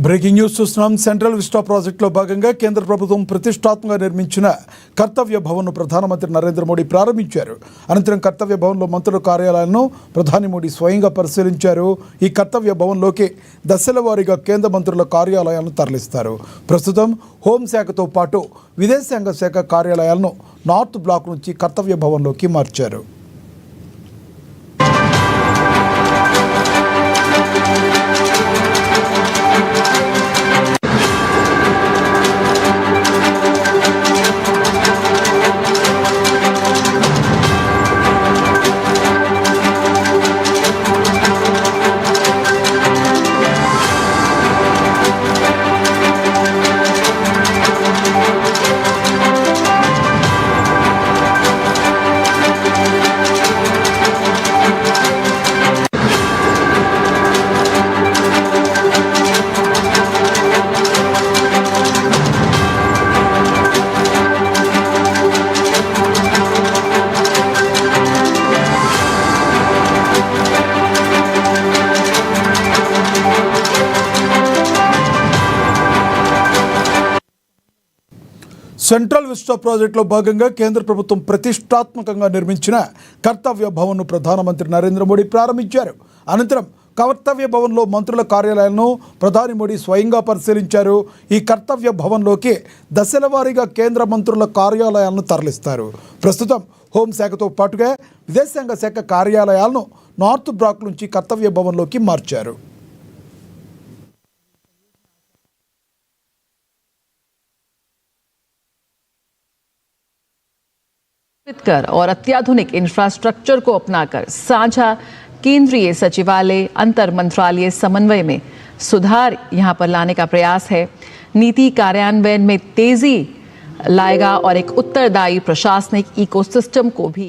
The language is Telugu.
బ్రేకింగ్ న్యూస్ చూస్తున్నాం. సెంట్రల్ విస్టా ప్రాజెక్టులో భాగంగా కేంద్ర ప్రభుత్వం ప్రతిష్టాత్మకంగా నిర్మించిన కర్తవ్య భవన్ను ప్రధానమంత్రి నరేంద్ర మోడీ ప్రారంభించారు. అనంతరం కర్తవ్య భవన్లో మంత్రుల కార్యాలయాలను ప్రధాని మోడీ స్వయంగా పరిశీలించారు. ఈ కర్తవ్య భవన్లోకి దశల వారీగా కేంద్ర మంత్రుల కార్యాలయాలను తరలిస్తారు. ప్రస్తుతం హోంశాఖతో పాటు విదేశాంగ శాఖ కార్యాలయాలను నార్త్ బ్లాక్ నుంచి కర్తవ్య భవన్లోకి మార్చారు. సెంట్రల్ విస్టా ప్రాజెక్టులో భాగంగా కేంద్ర ప్రభుత్వం ప్రతిష్టాత్మకంగా నిర్మించిన కర్తవ్య భవన్ను ప్రధానమంత్రి నరేంద్ర మోడీ ప్రారంభించారు. అనంతరం కర్తవ్య భవన్లో మంత్రుల కార్యాలయాలను ప్రధాని మోడీ స్వయంగా పరిశీలించారు. ఈ కర్తవ్య భవన్లోకి దశల వారీగా కేంద్ర మంత్రుల కార్యాలయాలను తరలిస్తారు. ప్రస్తుతం హోంశాఖతో పాటుగా విదేశాంగ శాఖ కార్యాలయాలను నార్త్ బ్లాక్ నుంచి కర్తవ్య భవన్లోకి మార్చారు. कर और अत्याधुनिक इंफ्रास्ट्रक्चर को अपनाकर साझा केंद्रीय सचिवालय अंतर मंत्रालय समन्वय में सुधार यहां पर लाने का प्रयास है. नीति कार्यान्वयन में तेजी लाएगा और एक उत्तरदायी प्रशासनिक इकोसिस्टम को भी